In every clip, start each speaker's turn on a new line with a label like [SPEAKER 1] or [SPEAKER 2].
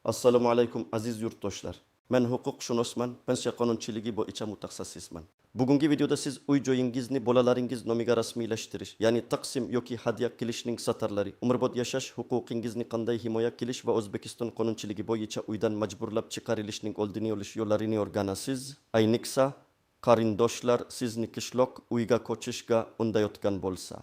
[SPEAKER 1] Assalomu alaykum aziz yurtdoshlar. Men huquqshunosman, pensiya qonunchiligi bo'yicha mutaxassisman. Bugungi videoda siz uy-joyingizni bolalaringiz nomiga rasmiylashtirish, ya'ni taqsim yoki hadya qilishning satarlari, umrbod yashash huquqingizni qanday himoya qilish va O'zbekiston qonunchiligi bo'yicha uydan majburlab chiqarilishning oldini olish yo'llarini o'rganasiz. Ayniqsa, qarindoshlar sizni qishloq uyga ko'chishga undayotgan bo'lsa.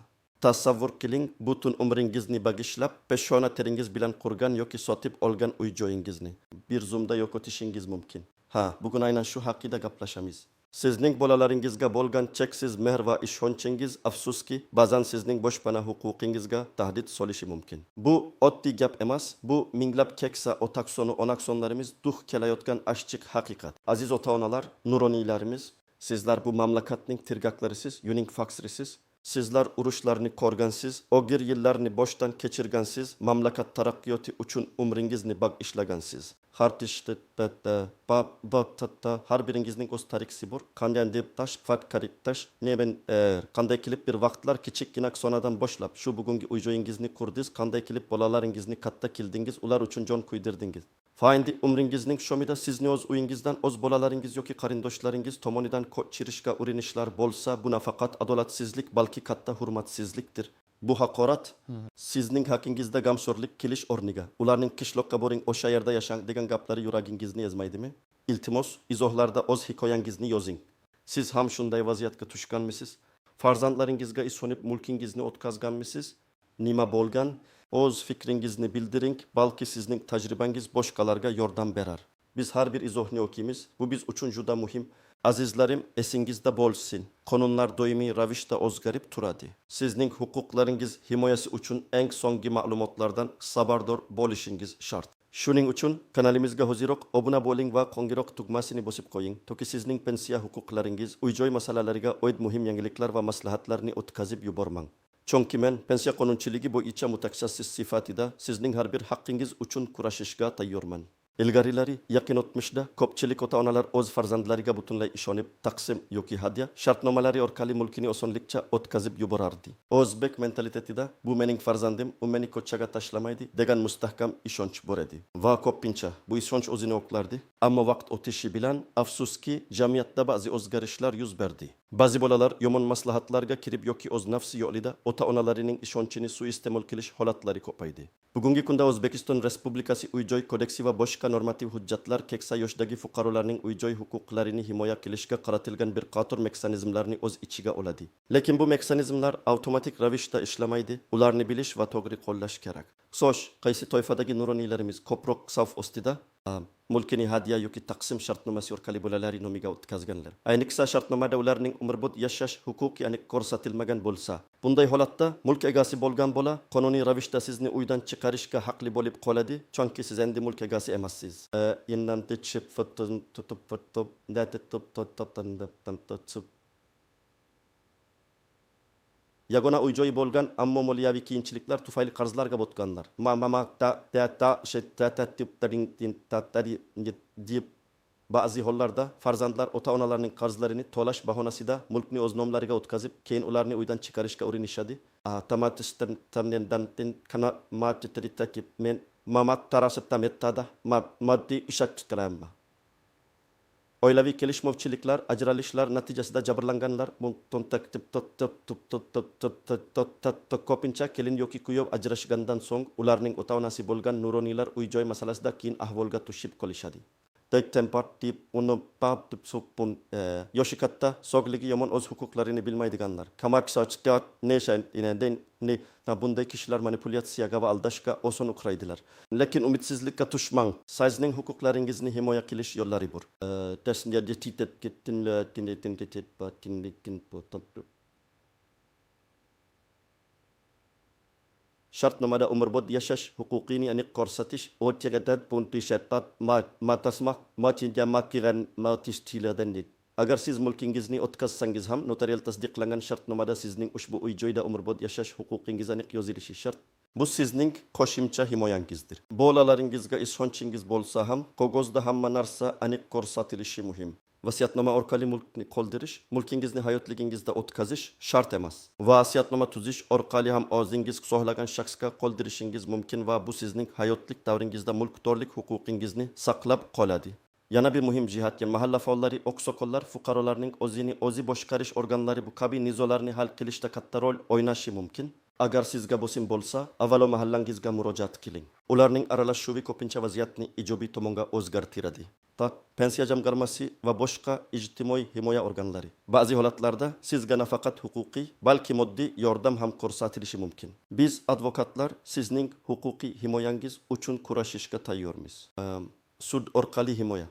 [SPEAKER 1] Tasavvur qiling, butun umringizni bag'ishlab, peshona teringiz bilan qurgan yoki sotib olgan uy-joyingizni bir zumda yo'qotishingiz mumkin. Bugun aynan shu haqida gaplashamiz. Sizning bolalaringizga bo'lgan cheksiz mehr va ishonchingiz afsuski ba'zan sizning boshpana huquqingizga tahdid solishi mumkin. Bu oddiy gap emas, bu minglab keksa otaksonu onaksonlarimiz duh kelayotgan achchiq haqiqat. Aziz ota-onalar, nuroniylarimiz, sizlar bu mamlakatning tirgaklarisiz, yuning faksirisiz. Sizlar urushlarni ko'rgansiz, og'ir yillarni boshdan kechirgansiz, mamlakat taraqqiyoti uchun umringizni bag'ishlagansiz. Har biringizning o'z tarixi bor. Qanday deb tash, fat karittash, qanday qilib bir vaqtlar kichikkina sonadan boshlab shu bugungi uy-joyingizni qurdingiz, qanday qilib bolalaringizni katta qildingiz, ular uchun jon kuydirdingiz. Endi umringizning shomida sizni o'z uyingizdan o'z bolalaringiz yoki qarindoshlaringiz tomonidan ko'chirishga urinishlar bo'lsa, bu nafaqat adolatsizlik, balki katta hurmatsizlikdir. Bu haqorat sizning haqingizda gamsho'rlik qilish o'rniga ularning qishloqqa boring, o'sha yerda yashang degan gaplari yuragingizni ezmaydimi? Iltimos, izohlarda o'z hikoyangizni yozing. Siz ham shunday vaziyatga tushganmisiz? Farzandlaringizga ishonib mulkingizni o'tkazganmisiz? Nima bo'lgan? O'z fikringizni bildiring, balki sizning tajribangiz boshqalarga yordam berar. Biz har bir izohni o'qiymiz. Bu biz uchun juda muhim. Azizlarim, esingizda bo'lsin. Qonunlar doimiy ravishda o'zgarib turadi. Sizning huquqlaringiz himoyasi uchun eng so'nggi ma'lumotlardan xabardor bo'lishingiz shart. Shuning uchun kanalimizga hoziroq obuna bo'ling va qo'ng'iroq tugmasini bosib qo'ying, toki sizning pensiya huquqlaringiz, uy-joy masalalariga oid muhim yangiliklar va maslahatlarni o'tkazib yubormang. Chunki men pensiya qonunchiligi bo'yicha mutaxassis sifatida sizning har bir haqqingiz uchun kurashishga tayyorman. Ilgarilari yaqin o'tmishda ko'pchilik ota-onalar o'z farzandlariga butunlay ishonib, taqsim yoki hadya shartnomalari orqali mulkini osonlikcha o'tkazib yuborardi. O'zbek mentalitetida bu mening farzandim, u meni ko'chaga tashlamaydi degan mustahkam ishonch bor edi. Va ko'pincha bu ishonch o'zini oqlardi. Ammo vaqt o'tishi bilan afsuski jamiyatda ba'zi o'zgarishlar yuz berdi. Ba'zi bolalar yomon maslahatlarga kirib yoki o'z nafsi yo'lida ota-onalarining ishonchini suiiste'mol qilish holatlari ko'paydi. Bugungi kunda O'zbekiston Respublikasi Uy-joy kodeksi va boshqa normativ hujjatlar keksa yoshdagi fuqarolarning uy-joy huquqlarini himoya qilishga qaratilgan bir qator mexanizmlarni o'z ichiga oladi. Lekin bu mexanizmlar avtomatik ravishda ishlamaydi. Ularni bilish va to'g'ri qo'llash kerak. Xo'sh, qaysi toifadagi nuroniylarimiz ko'proq xavf ostida? Mulkini hadya yoki taqsim shartnomasi orqali bolalari nomiga o'tkazganlar. Ayniqsa shartnomada ularning umrbod yashash huquqi aniq ko'rsatilmagan bo'lsa, bunday holatda mulk egasi bo'lgan bola qonuniy ravishda sizni uydan chiqarishga haqli bo'lib qoladi, chunki siz endi mulk egasi emassiz. Yagona uy-joyi bo'lgan, ammo moliyaviy qiyinchiliklar tufayli qarzlarga botganlar. Ba'zi hollarda farzandlar ota-onalarning qarzlarini to'lash bahonasida mulkni o'z nomlariga o'tkazib, keyin ularni uydan chiqarishga urinishadi. Oilaviy kelishmovchiliklar, ajralishlar natijasida jabrlanganlar ko'pincha kelin yoki kuyov ajrashgandan so'ng ularning ota-onasi bo'lgan nuroniylar uy-joy masalasida qiyin ahvolga tushib qolishadi. Yoshi katta, sog'ligi yomon, o'z huquqlarini bilmaydiganlar. Bunday kishilar manipulyatsiyaga va aldashga oson uchraydilar. Lekin umidsizlikka tushmang. Sizning huquqlaringizni himoya qilish yo'llari bor. Shartnomada umrbod yashash huquqini aniq ko'rsatish agar siz mulkingizni o'tkazsangiz ham notarial tasdiqlangan shartnomada sizning ushbu uy-joyda umrbod yashash huquqingiz aniq yozilishi shart. Bu sizning qo'shimcha himoyangizdir. Bolalaringizga ishonchingiz bo'lsa ham, qog'ozda hamma narsa aniq ko'rsatilishi muhim. Vasiyatnoma orqali mulkni qoldirish, mulkingizni hayotligingizda o'tkazish shart emas. Vasiyatnoma tuzish orqali ham o'zingiz xohlagan shaxsga qoldirishingiz mumkin va bu sizning hayotlik davringizda mulkdorlik huquqingizni saqlab qoladi. Yana bir muhim jihat, mahalla faollari, oqsoqollar, fuqarolarning o'zini o'zi boshqarish organlari bu kabi nizolarni hal qilishda katta rol o'ynashi mumkin. Agar sizga bosim bo'lsa, avvalo mahallangizga murojaat qiling. Ularning aralashuvi ko'pincha vaziyatni ijobiy tomonga o'zgartiradi. Pensiya jamg'armasi va boshqa ijtimoiy himoya organlari. Ba'zi holatlarda sizga nafaqat huquqiy, balki moddiy yordam ham ko'rsatilishi mumkin. Biz advokatlar sizning huquqiy himoyangiz uchun kurashishga tayyormiz. Sud orqali himoya.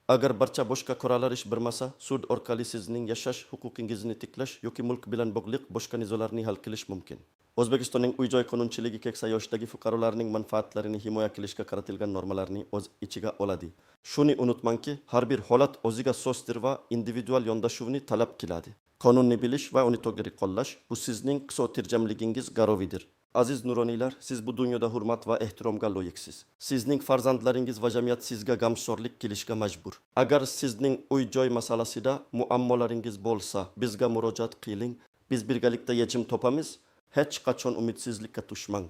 [SPEAKER 1] Agar barcha boshqa qurollar ish bermasa, sud orqali sizning yashash huquqingizni tiklash yoki mulk bilan bog'liq boshqa nizolarni hal qilish mumkin. O'zbekistonning uy-joy qonunchiligi keksa yoshdagi fuqarolarning manfaatlarini himoya qilishga qaratilgan normalarni o'z ichiga oladi. Shuni unutmangki, har bir holat o'ziga xosdir va individual yondashuvni talab qiladi. Qonunni bilish va uni to'g'ri qo'llash bu sizning hisotirjamligingiz garovidir. Aziz nuroniylar, siz bu dunyoda hurmat va ehtiromga loyiqsiz. Sizning farzandlaringiz va jamiyat sizga g'amxo'rlik qilishga majbur. Agar sizning uy-joy masalasida muammolaringiz bo'lsa, bizga murojaat qiling. Biz birgalikda yechim topamiz. Hech qachon umidsizlikka tushmang.